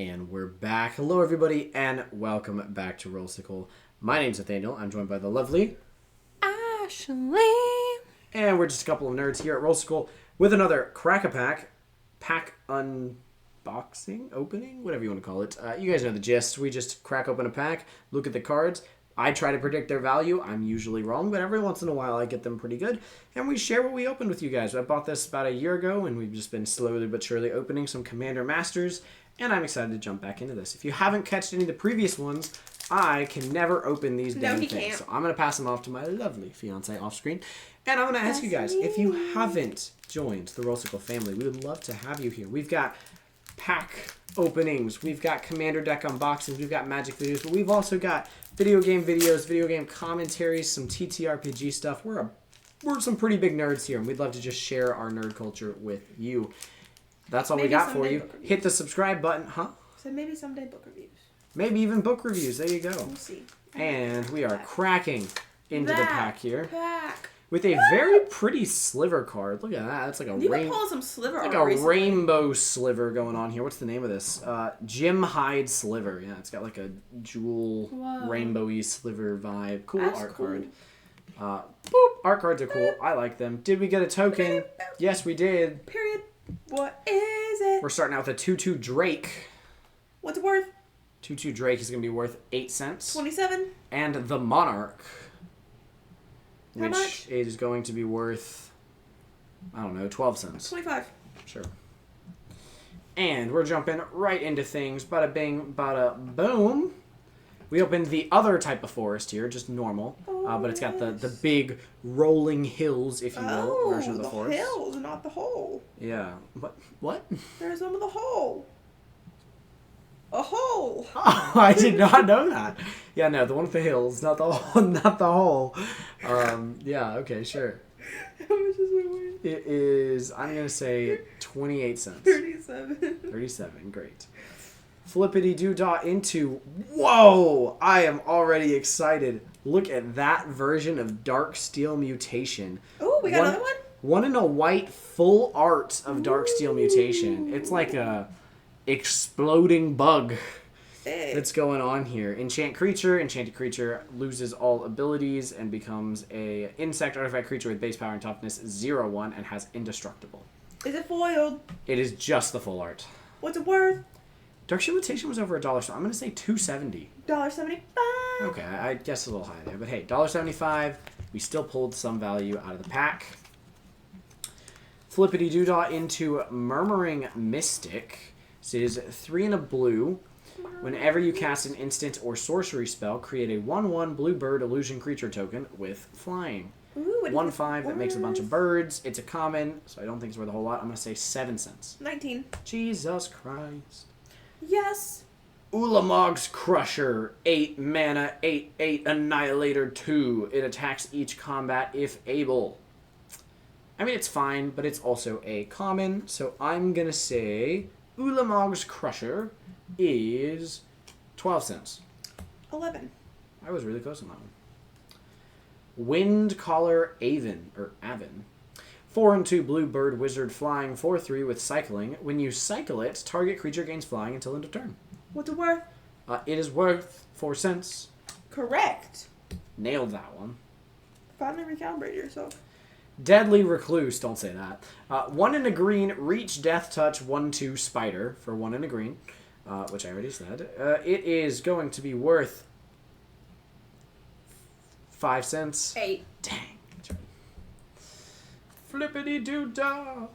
And we're back. Hello, everybody, and welcome back to Rollsicle. My name's Nathaniel. I'm joined by the lovely Ashley. And we're just a couple of nerds here at Rollsicle with another Crack-A-Pack pack unboxing, opening, whatever you want to call it. You guys know the gist. We just crack open a pack, look at the cards. I try to predict their value. I'm usually wrong, but every once in a while I get them pretty good. And we share what we opened with you guys. I bought this about a year ago, and we've just been slowly but surely opening some Commander Masters. And I'm excited to jump back into this. If you haven't catched any of the previous ones, I can never open these damn things. Can't. So I'm going to pass them off to my lovely fiance off screen. And I'm going to ask you guys, if you haven't joined the Rollsicle family, we would love to have you here. We've got pack openings, we've got Commander deck unboxings, we've got Magic videos, but we've also got video game videos, video game commentaries, some TTRPG stuff. We're some pretty big nerds here, and we'd love to just share our nerd culture with you. That's all we got for you. Hit the subscribe button, huh? So maybe someday book reviews. Maybe even book reviews. There you go. We'll see. And we are cracking into the pack here Pack. with a very pretty sliver card. Look at that. That's like a rainbow sliver going on here. What's the name of this? Jim Hyde Sliver. Yeah, it's got like a jewel rainbowy sliver vibe. Cool art card. Art cards are cool. I like them. Did we get a token? Yes, we did. Period. What is it? We're starting out with a 2/2 Drake. What's it worth? 2/2 Drake is going to be worth 8 cents. 27. And the Monarch, How which much? is going to be worth, I don't know, 12 cents. 25. Sure. And we're jumping right into things. Bada bing, bada boom. We opened the other type of forest here, just normal. But it's got the big rolling hills, if you will, version of the forest. Hills, not the hole. Yeah. What? There's one with a hole. A hole. Oh, I did not know that. Yeah, no, the one with the hills, not the hole, not the hole. Yeah, okay, sure. How much is it worth? It is, I'm going to say 28 cents. 37. 37, great. Flippity-doo-dah into, whoa, I am already excited. Look at that version of Dark Steel Mutation. Oh, we got another one? One in a white full art of Dark Steel Mutation. It's like a exploding bug that's going on here. Enchanted creature loses all abilities and becomes a insect artifact creature with base power and toughness 0/1 and has indestructible. Is it foiled? It is just the full art. What's it worth? Dark Steel Mutation was over $1, so I'm going to say $2.70. $1.75. Okay, I guess a little high there, but hey, $1.75. We still pulled some value out of the pack. Flippity-doo-dah into Murmuring Mystic. So it is 3 and a blue. Whenever you cast an instant or sorcery spell, create a 1/1 blue bird illusion creature token with flying. Ooh, 1/5 that makes a bunch of birds. It's a common, so I don't think it's worth a whole lot. I'm going to say 7 cents. 19. Jesus Christ. Yes. Ulamog's Crusher, 8 mana, 8/8 Annihilator 2. It attacks each combat if able. I mean, it's fine, but it's also a common, so I'm going to say Ulamog's Crusher is 12 cents. 11. I was really close on that one. Windcaller Avon. 4 and 2 blue bird wizard flying 4/3 with cycling. When you cycle it, target creature gains flying until end of turn. What's it worth? It is worth 4 cents. Correct. Nailed that one. Finally recalibrate yourself. Deadly Recluse, don't say that. 1 in a green, reach, death touch, 1/2 spider for 1 in a green, which I already said. It is going to be worth 5 cents. 8. Dang. Flippity-doo-dah.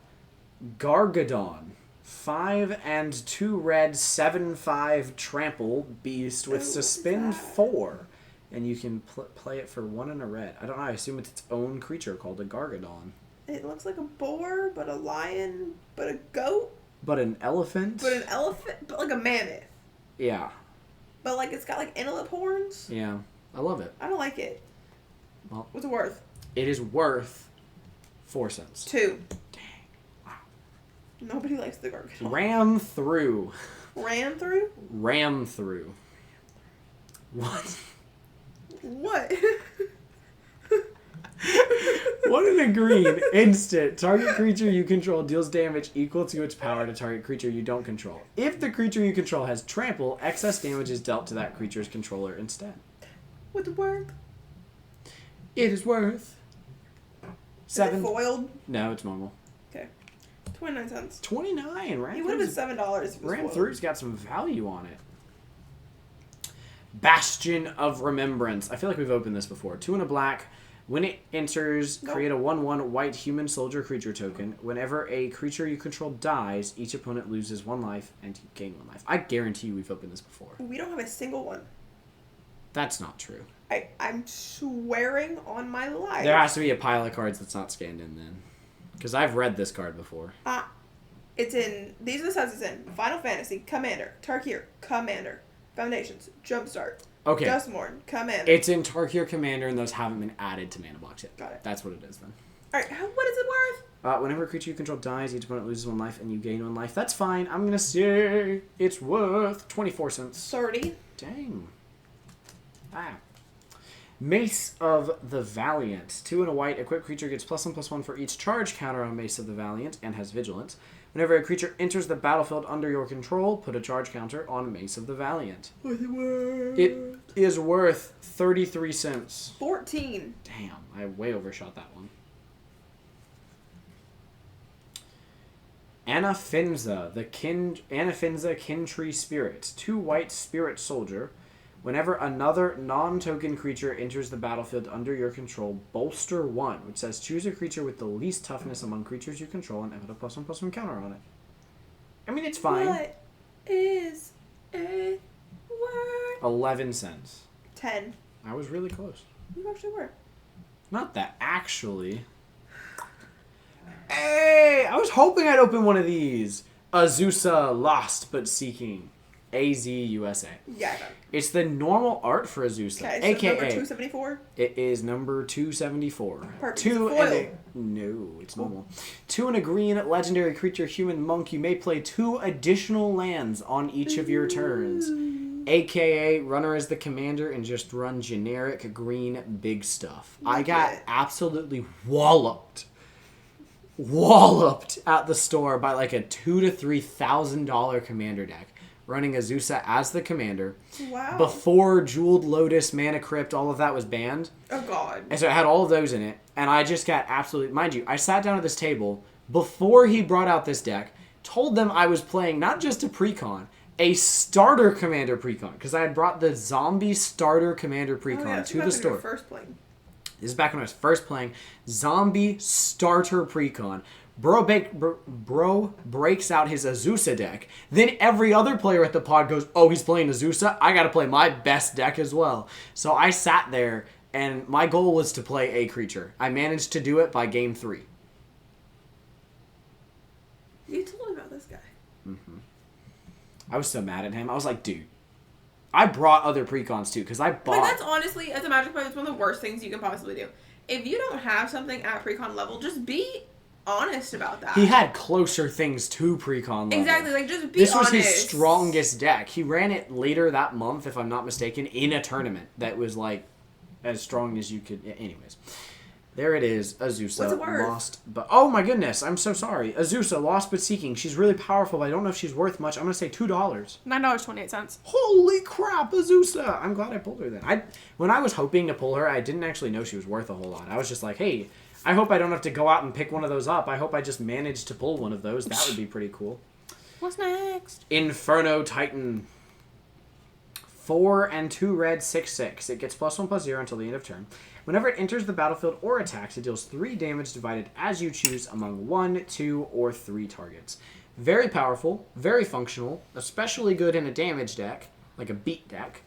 Gargadon. 5 and 2 red, 7/5 trample beast with suspend 4. And you can play it for 1 and a red. I don't know, I assume it's its own creature called a Gargadon. It looks like a boar, but a lion, but a goat. But an elephant? But an elephant, but like a mammoth. Yeah. But like it's got like antelope horns. Yeah. I love it. I don't like it. Well, What's it worth? it is worth 4 cents. 2. Dang. Wow. Nobody likes the gargoyle. Ram through. Ran through? Ram through. What? What? 1 and a green, instant. Target creature you control deals damage equal to its power to target creature you don't control. If the creature you control has trample, excess damage is dealt to that creature's controller instead. What's it worth? It is worth Is it 7. foiled? No, it's normal. Okay. 29 cents. 29. Ram It would have been through's, $7 if it was Ram foiled. through's got some value on it. Bastion of Remembrance. I feel like we've opened this before. 2 and a black. When it enters, Nope. create a 1/1 white human soldier creature token. Whenever a creature you control dies, each opponent loses 1 life and you gain 1 life. I guarantee you we've opened this before. We don't have a single one. That's not true. I'm swearing on my life. There has to be a pile of cards that's not scanned in then. Because I've read this card before. It's in. These are the sets it's in: Final Fantasy, Commander, Tarkir, Commander, Foundations, Jumpstart, Okay. Dustmorn, Commander. It's in Tarkir Commander and those haven't been added to Mana Box yet. Got it. That's what it is then. Alright, what is it worth? Whenever a creature you control dies, each opponent loses 1 life and you gain 1 life. That's fine. I'm going to say it's worth 24 cents. 30. Dang. Ah. Mace of the Valiant. 2 and a white. Equipped creature gets +1/+1 for each charge counter on Mace of the Valiant and has Vigilance. Whenever a creature enters the battlefield under your control, put a charge counter on Mace of the Valiant. What's it worth? It is worth 33 cents. 14. Damn, I way overshot that one. Anafinza, Anafinza Kintree Spirit. 2 white spirit soldier. Whenever another non-token creature enters the battlefield under your control, bolster 1, which says choose a creature with the least toughness among creatures you control and put a +1/+1 counter on it. I mean, it's fine. What is it worth? 11 cents. 10. I was really close. You actually were. Not that, actually. Hey, I was hoping I'd open one of these. Azusa Lost But Seeking. AZUSA. Yeah, I know. It's the normal art for Azusa. Okay, so AKA. number 274? It is number 274. Perfect. Two It's a and foil. a, no, it's normal. 2 and a green legendary creature human monk. You may play 2 additional lands on each of your turns. AKA runner as the commander and just run generic green big stuff. I got Legit. absolutely walloped at the store by like a $2,000 to $3,000 commander deck. Running Azusa as the commander. Wow. Before Jeweled Lotus, Mana Crypt, all of that was banned. Oh, God. And so it had all of those in it. And I just got absolutely... Mind you, I sat down at this table before he brought out this deck, told them I was playing not just a precon, a starter commander precon. Because I had brought the zombie starter commander precon Oh, yeah, to the store. First playing. This is back when I was first playing zombie starter precon. Bro breaks out his Azusa deck. Then every other player at the pod goes, oh, he's playing Azusa? I gotta play my best deck as well. So I sat there, and my goal was to play a creature. I managed to do it by game 3. You told me about this guy. I was so mad at him. I was like, dude, I brought other precons too, because I bought... Like, that's honestly, as a Magic player, that's one of the worst things you can possibly do. If you don't have something at precon level, just be honest about that. He had closer things to precon level. Exactly, like, just be This was honest. his strongest deck. He ran it later that month, if I'm not mistaken, in a tournament that was like as strong as you could. Anyways, there it is. Azusa What's it worth? lost, but oh my goodness, I'm so sorry. Azusa Lost But Seeking. She's really powerful, but I don't know if she's worth much. I'm gonna say $2. $9.28. Holy crap, Azusa! I'm glad I pulled her then. When I was hoping to pull her, I didn't actually know she was worth a whole lot. I was just like, hey, I hope I don't have to go out and pick one of those up. I hope I just managed to pull one of those. That would be pretty cool. What's next? Inferno Titan. 4 and 2 red, 6/6. It gets +1/+0 until the end of turn. Whenever it enters the battlefield or attacks, it deals 3 damage divided as you choose among 1, 2, or 3 targets. Very powerful, very functional, especially good in a damage deck, like a beat deck,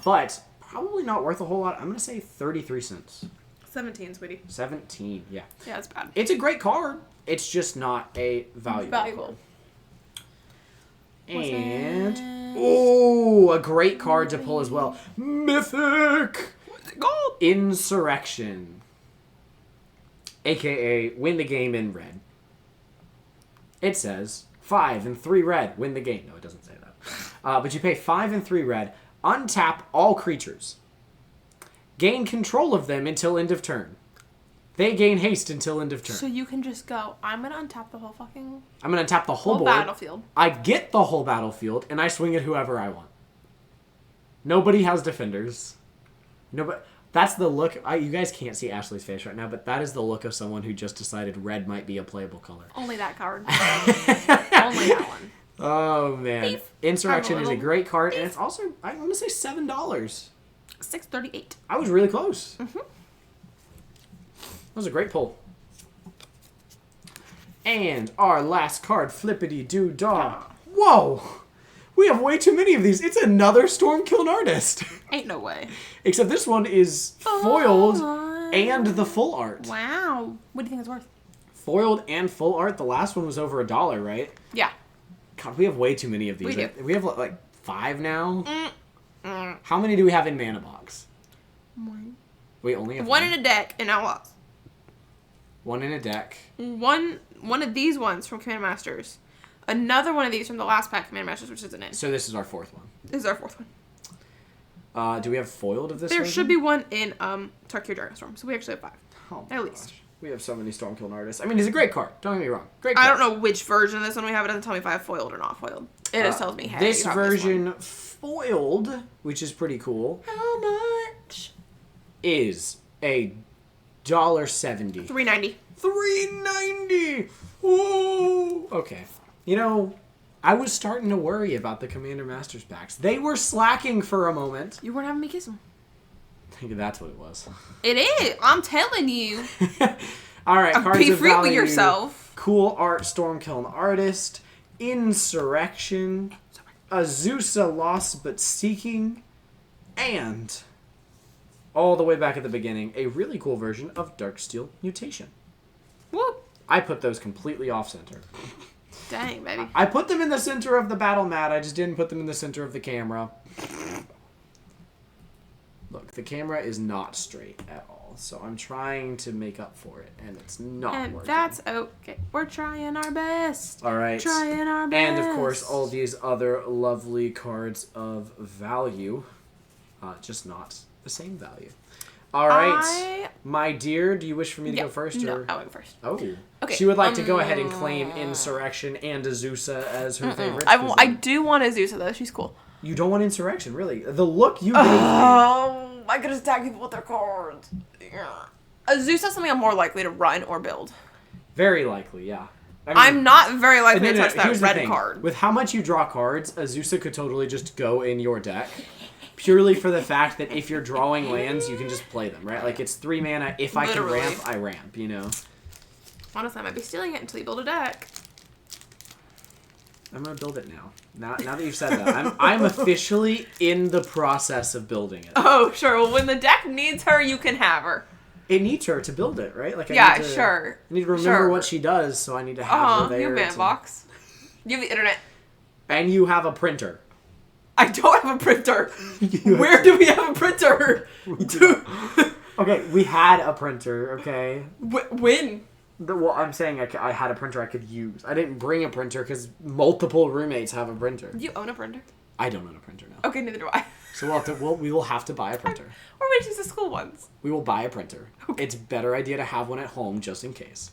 but probably not worth a whole lot. I'm going to say 33 cents. 17, sweetie. 17, yeah. Yeah, that's bad. It's a great card. It's just not a valuable card. And, oh, a great card to pull as well. Mythic! What's it called? Insurrection. AKA, win the game in red. It says, 5 and 3 red, win the game. No, it doesn't say that. But you pay 5 and 3 red, untap all creatures. Gain control of them until end of turn. They gain haste until end of turn. So you can just go, I'm going to untap the whole fucking I'm going to tap the whole board. battlefield. I get the whole battlefield, and I swing at whoever I want. Nobody has defenders. Nobody. That's the look. You guys can't see Ashley's face right now, but that is the look of someone who just decided red might be a playable color. Only that card. Only that one. Oh, man. Beef. Insurrection I'm a is a little great card, and beef. it's also, I want to say $7. $6.38. I was really close. Mm-hmm. That was a great pull. And our last card, Flippity Doo Dah. Whoa! We have way too many of these. It's another Stormkiln Artist. Ain't no way. Except this one is foiled Oh, and the full art. wow. What do you think it's worth? Foiled and full art. The last one was over $1, right? Yeah. God, we have way too many of these. We do. We have like 5 now. How many do we have in Mana Box? One. We only have One in a deck and Outlaws. one in a deck. One of these ones from Command Masters. Another one of these from the last pack Command Masters, which isn't in. So this is our 4th one. This is our 4th one. Do we have foiled of this? There version? should be one in Tarkir Dragonstorm, so we actually have 5. Oh At my least. gosh. We have so many Stormkiln Artists. I mean, he's a great card. Don't get me wrong. Great I card. don't know which version of this one we have. It doesn't tell me if I have foiled or not foiled. It just tells me, hey, This you have version foiled, which is pretty cool, this one. How much? is a $1.70. $3.90. $3.90. Ooh. Okay. You know, I was starting to worry about the Commander Masters packs. They were slacking for a moment. You weren't having me kiss him. I think that's what it was. It is. I'm telling you. All right, cards Be of free with value. yourself. Cool art, Stormkiln Artist, Insurrection, Azusa Lost But Seeking, and all the way back at the beginning, a really cool version of Darksteel Mutation. Whoop. I put those completely off center. Dang, baby. I put them in the center of the battle mat. I just didn't put them in the center of the camera. Look, the camera is not straight at all, so I'm trying to make up for it, and it's not And working. that's okay. We're trying our best. All right. Trying our best. And of course, all these other lovely cards of value, just not the same value. All right, my dear, do you wish for me to go first? No, or? I'll go first. Oh, Okay, She would like to go ahead and claim Insurrection and Azusa as her favorite. I do want Azusa, though. She's cool. You don't want Insurrection, really? The look you gave me. I could just tag people with their cards. Yeah. Azusa's something I'm more likely to run or build. Very likely, yeah. I mean, I'm not very likely no, to no, touch that here's the red thing. card. With how much you draw cards, Azusa could totally just go in your deck. Purely for the fact that if you're drawing lands, you can just play them, right? Like, it's 3 mana. If Literally. I can ramp, I ramp, you know? Honestly, I might be stealing it until you build a deck. I'm gonna build it now. Now that you've said that, I'm officially in the process of building it. Oh, sure. Well, when the deck needs her, you can have her. It needs her to build it, right? Like, Yeah, I need to, sure. I need to remember Sure. what she does, so I need to have her there. You have to- mana box. You have the internet. And you have a printer. I don't have a printer. You Where do we have a printer? Dude. Okay, we had a printer, okay? When? Well, I'm saying I had a printer I could use. I didn't bring a printer because multiple roommates have a printer. You own a printer? I don't own a printer now. Okay, neither do I. So we will have to buy a printer. Or we just use the school ones. We will buy a printer. It's a better idea to have one at home just in case.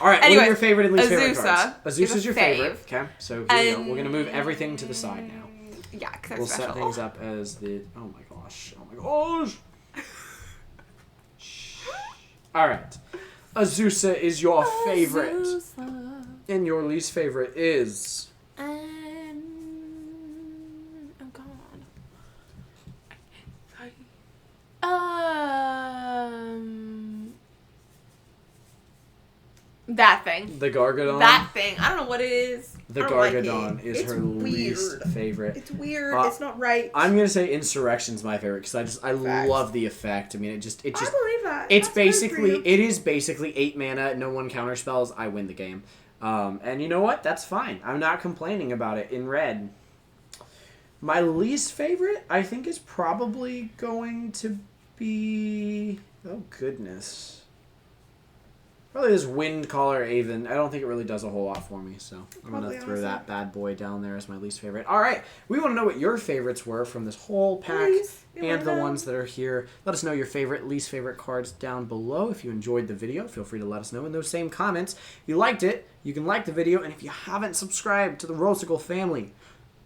All right, Anyways, what are your favorite and least favorite Azusa cards? is Azusa's a your fave. favorite. Okay, so here we go. We're going to move everything to the side now. Yeah, because they're We'll special. set things up as the... Oh my gosh. Oh my gosh. All right. Azusa is your favorite. Azusa. And your least favorite is... Oh god. That thing. The Gargadon. That thing. I don't know what it is. The I don't like Gargadon it. is It's her least weird. favorite. It's weird. Uh, it's not right. I'm gonna say Insurrection's my favorite because I Facts. love the effect. I mean, it just I believe that. it's That's good for you. it is basically 8 mana, no one counterspells. I win the game, and you know what? That's fine. I'm not complaining about it in red. My least favorite, I think, is probably going to be... Oh, goodness. Probably this Wind Caller Aven. I don't think it really does a whole lot for me, so I'm going Probably to throw awesome. that bad boy down there as my least favorite. All right, we want to know what your favorites were from this whole pack Please, we and wanna the know. ones that are here. Let us know your favorite, least favorite cards down below. If you enjoyed the video, feel free to let us know in those same comments. If you liked it, you can like the video, and if you haven't subscribed to the Rollsicle family,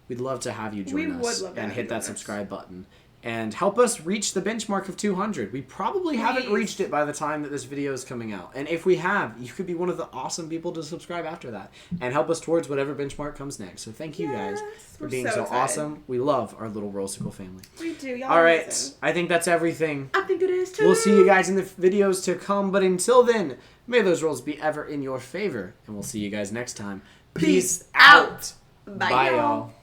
we'd love to have you join We us would love to and have hit you that join us. subscribe button. And help us reach the benchmark of 200. We probably haven't Please. reached it by the time that this video is coming out. And if we have, you could be one of the awesome people to subscribe after that. And help us towards whatever benchmark comes next. So thank you guys Yes, for we're being so so excited. awesome. We love our little Rollsicle family. We do. Y'all All right, amazing. I think that's everything. I think it is too. We'll see you guys in the videos to come. But until then, may those rolls be ever in your favor. And we'll see you guys next time. Peace out. Bye, Bye y'all. y'all.